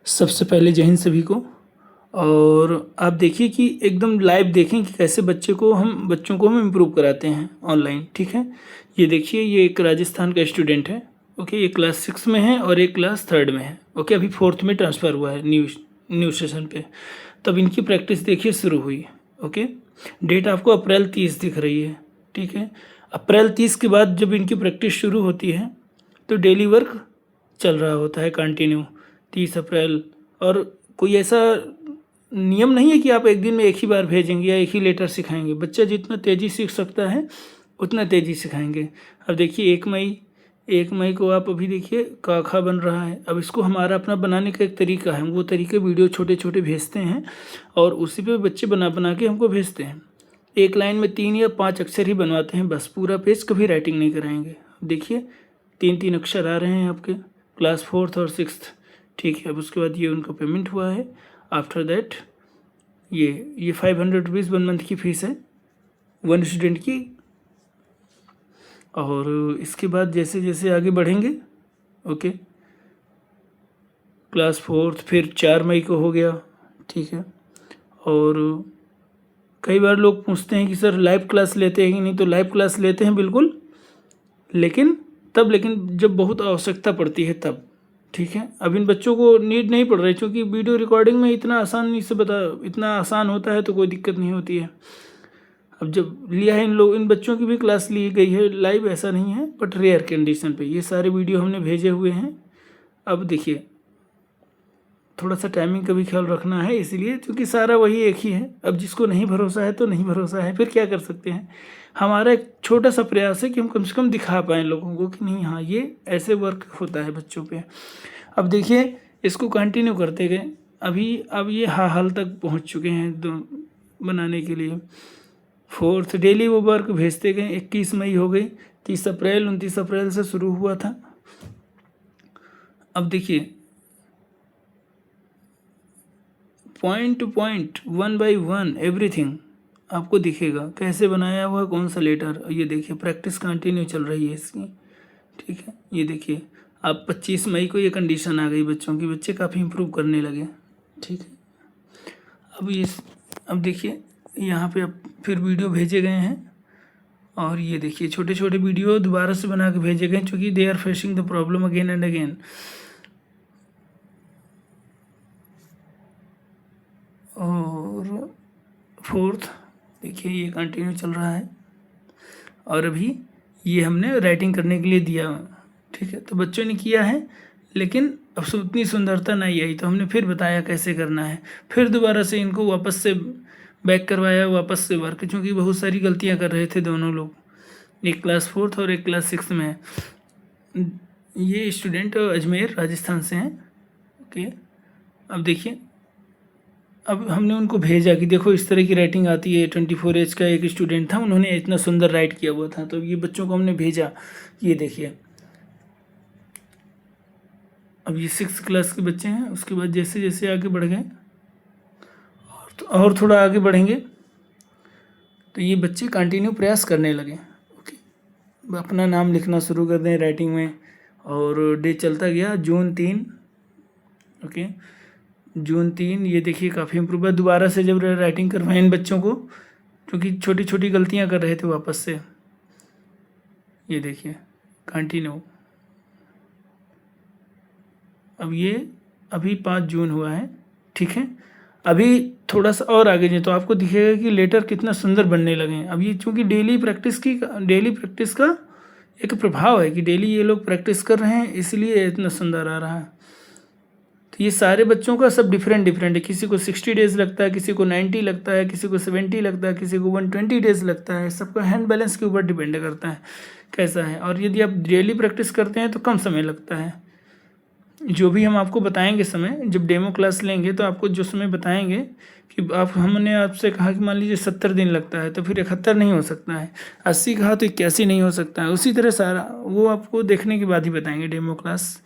सबसे पहले जय हिंद सभी को। और आप देखिए कि एकदम लाइव देखें कि कैसे बच्चों को हम इम्प्रूव कराते हैं ऑनलाइन। ठीक है, ये देखिए, ये एक राजस्थान का स्टूडेंट है। ओके, ये क्लास 6 में है और एक क्लास 3rd में है। ओके, अभी 4th में ट्रांसफ़र हुआ है न्यू सेशन पे। तब इनकी प्रैक्टिस देखिए शुरू हुई। ओके, डेट आपको अप्रैल 30 दिख रही है। ठीक है, अप्रैल 30 के बाद जब इनकी प्रैक्टिस शुरू होती है तो डेली वर्क चल रहा होता है कंटिन्यू 30 अप्रैल। और कोई ऐसा नियम नहीं है कि आप एक दिन में एक ही बार भेजेंगे या एक ही लेटर सिखाएंगे। बच्चा जितना तेज़ी सीख सकता है उतना तेज़ी सिखाएंगे। अब देखिए 1 मई को आप अभी देखिए क ख बन रहा है। अब इसको हमारा अपना बनाने का एक तरीका है, वो तरीके वीडियो छोटे छोटे भेजते हैं और उसी पे बच्चे बना बना के हमको भेजते हैं। एक लाइन में 3 या 5 अक्षर ही बनवाते हैं बस, पूरा पेज कभी राइटिंग नहीं कराएंगे। देखिए 3 अक्षर आ रहे हैं आपके क्लास 4th और 6th। ठीक है, अब उसके बाद ये उनका पेमेंट हुआ है। आफ्टर दैट ये 500 रुपीज़ 1 मंथ की फ़ीस है 1 स्टूडेंट की। और इसके बाद जैसे जैसे आगे बढ़ेंगे, ओके, क्लास 4th फिर 4 मई को हो गया। ठीक है, और कई बार लोग पूछते हैं कि सर लाइव क्लास लेते हैं कि नहीं, तो लाइव क्लास लेते हैं बिल्कुल, लेकिन जब बहुत आवश्यकता पड़ती है तब। ठीक है, अब इन बच्चों को नीड नहीं पड़ रही क्योंकि वीडियो रिकॉर्डिंग में इतना आसान होता है तो कोई दिक्कत नहीं होती है। अब जब लिया है इन बच्चों की भी क्लास ली गई है लाइव, ऐसा नहीं है, बट रेयर कंडीशन पे ये सारे वीडियो हमने भेजे हुए हैं। अब देखिए थोड़ा सा टाइमिंग का भी ख्याल रखना है, इसलिए क्योंकि सारा वही एक ही है। अब जिसको नहीं भरोसा है तो नहीं भरोसा है, फिर क्या कर सकते हैं। हमारा एक छोटा सा प्रयास है कि हम कम से कम दिखा पाएँ लोगों को कि नहीं, हाँ ये ऐसे वर्क होता है बच्चों पे। अब देखिए इसको कंटिन्यू करते गए, अब ये हाल तक पहुंच चुके हैं बनाने के लिए। 4th डेली वो वर्क भेजते गए। 21 मई हो गई, 30 अप्रैल 29 अप्रैल से शुरू हुआ था। अब देखिए point two point 1 by 1 everything आपको दिखेगा, कैसे बनाया हुआ, कौन सा लेटर। ये देखिए प्रैक्टिस कंटिन्यू चल रही है इसकी। ठीक है, ये देखिए अब 25 मई को ये कंडीशन आ गई बच्चों की, बच्चे काफ़ी इम्प्रूव करने लगे। ठीक है, अब देखिए यहाँ पे अब फिर वीडियो भेजे गए हैं और ये देखिए छोटे छोटे वीडियो दोबारा से बना के भेजे गए क्योंकि they are facing the problem again and again. और 4th देखिए ये कंटिन्यू चल रहा है और अभी ये हमने राइटिंग करने के लिए दिया। ठीक है, तो बच्चों ने किया है लेकिन अब उतनी सुंदरता नहीं आई, तो हमने फिर बताया कैसे करना है। फिर दोबारा से इनको वापस से बैक करवाया, वापस से वर्क, क्योंकि बहुत सारी गलतियां कर रहे थे दोनों लोग, एक क्लास 4th और एक क्लास 6 में है। ये स्टूडेंट अजमेर राजस्थान से हैं। ओके, अब देखिए अब हमने उनको भेजा कि देखो इस तरह की राइटिंग आती है। 24 एज का एक स्टूडेंट था, उन्होंने इतना सुंदर राइट किया हुआ था, तो ये बच्चों को हमने भेजा। ये देखिए अब ये 6th क्लास के बच्चे हैं। उसके बाद जैसे जैसे आगे बढ़ गए और थोड़ा आगे बढ़ेंगे तो ये बच्चे कंटिन्यू प्रयास करने लगे। ओके, अपना नाम लिखना शुरू कर दें राइटिंग में। और डे चलता गया जून 3। ओके, जून 3 ये देखिए काफ़ी इम्प्रूव है। दोबारा से जब राइटिंग करवाएं इन बच्चों को, क्योंकि छोटी छोटी गलतियां कर रहे थे वापस से। ये देखिए कंटिन्यू। अब ये अभी 5 जून हुआ है। ठीक है, अभी थोड़ा सा और आगे जाए तो आपको दिखेगा कि लेटर कितना सुंदर बनने लगे हैं। अब ये चूँकि डेली प्रैक्टिस का एक प्रभाव है कि डेली ये लोग प्रैक्टिस कर रहे हैं, इसलिए इतना सुंदर आ रहा है। तो ये सारे बच्चों का सब डिफरेंट है। किसी को 60 डेज़ लगता है, किसी को 90 लगता है, किसी को 70 लगता है, किसी को 120 डेज़ लगता है। सबका हैंड बैलेंस के ऊपर डिपेंड करता है कैसा है। और यदि आप डेली प्रैक्टिस करते हैं तो कम समय लगता है। जो भी हम आपको बताएंगे समय, जब डेमो क्लास लेंगे तो आपको जो समय बताएंगे कि हमने आपसे कहा कि मान लीजिए 70 दिन लगता है, तो फिर 71 नहीं हो सकता है। 80 कहा तो 81 नहीं हो सकता है। उसी तरह सारा वो आपको देखने के बाद ही बताएंगे डेमो क्लास।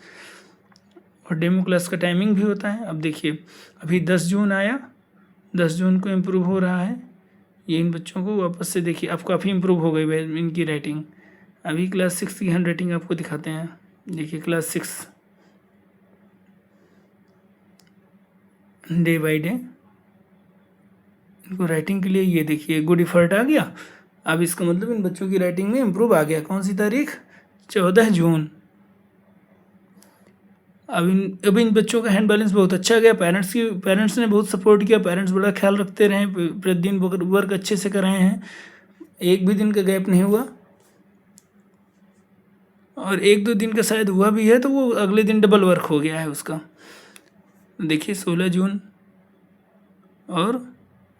और डेमो क्लास का टाइमिंग भी होता है। अब देखिए अभी 10 जून आया, 10 जून को इम्प्रूव हो रहा है। ये इन बच्चों को वापस से देखिए अब काफ़ी इम्प्रूव हो गई है इनकी राइटिंग। अभी क्लास 6 की हैंड राइटिंग आपको दिखाते हैं। देखिए क्लास 6 डे बाय डे। इनको राइटिंग के लिए ये देखिए गुड इफर्ट आ गया। अब इसका मतलब इन बच्चों की राइटिंग में इम्प्रूव आ गया। कौन सी तारीख? 14 जून। अब इन बच्चों का हैंड बैलेंस बहुत अच्छा गया। पेरेंट्स ने बहुत सपोर्ट किया। पेरेंट्स बड़ा ख्याल रखते रहे, प्रतिदिन वर्क अच्छे से कर रहे हैं, एक भी दिन का गैप नहीं हुआ। और 1-2 दिन का शायद हुआ भी है तो वो अगले दिन डबल वर्क हो गया है उसका। देखिए 16 जून। और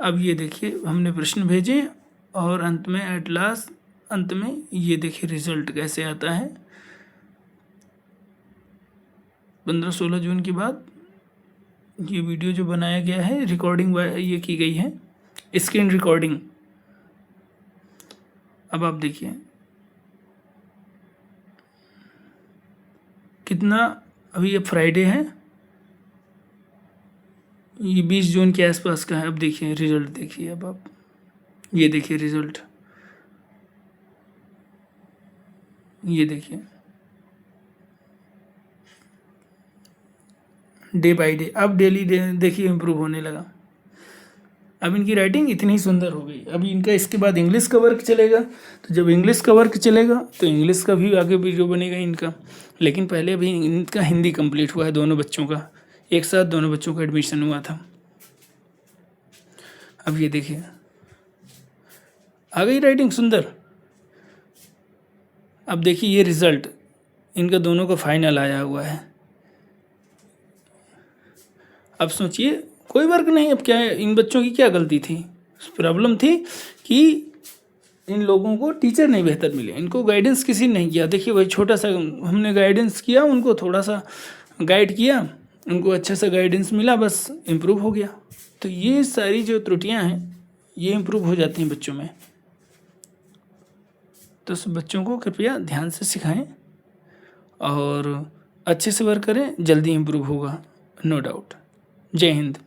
अब ये देखिए हमने प्रश्न भेजे और अंत में एट लास्ट अंत में ये देखिए रिजल्ट कैसे आता है। 15-16 जून के बाद ये वीडियो जो बनाया गया है, रिकॉर्डिंग ये की गई है, स्क्रीन रिकॉर्डिंग। अब आप देखिए कितना, अभी ये फ्राइडे है, ये 20 जून के आसपास का है। अब देखिए रिजल्ट देखिए। अब आप ये देखिए रिजल्ट, ये देखिए डे बाय डे। अब डेली देखिए इम्प्रूव होने लगा। अब इनकी राइटिंग इतनी सुंदर हो गई। अभी इनका इसके बाद इंग्लिश का वर्क चलेगा, तो जब इंग्लिश का वर्क चलेगा तो इंग्लिश का भी आगे वीडियो बनेगा इनका। लेकिन पहले अभी इनका हिंदी कंप्लीट हुआ है, दोनों बच्चों का एक साथ, दोनों बच्चों का एडमिशन हुआ था। अब ये देखिए आ गई राइटिंग सुंदर। अब देखिए ये रिजल्ट इनका दोनों का फाइनल आया हुआ है। अब सोचिए कोई वर्क नहीं। अब क्या है, इन बच्चों की क्या गलती थी? प्रॉब्लम थी कि इन लोगों को टीचर नहीं बेहतर मिले, इनको गाइडेंस किसी ने नहीं किया। देखिए वही छोटा सा हमने गाइडेंस किया, उनको थोड़ा सा गाइड किया, उनको अच्छा सा गाइडेंस मिला, बस इम्प्रूव हो गया। तो ये सारी जो त्रुटियां हैं ये इम्प्रूव हो जाती हैं बच्चों में। तो बच्चों को कृपया ध्यान से सिखाएं और अच्छे से वर्क करें, जल्दी इम्प्रूव होगा, नो डाउट। जय हिंद।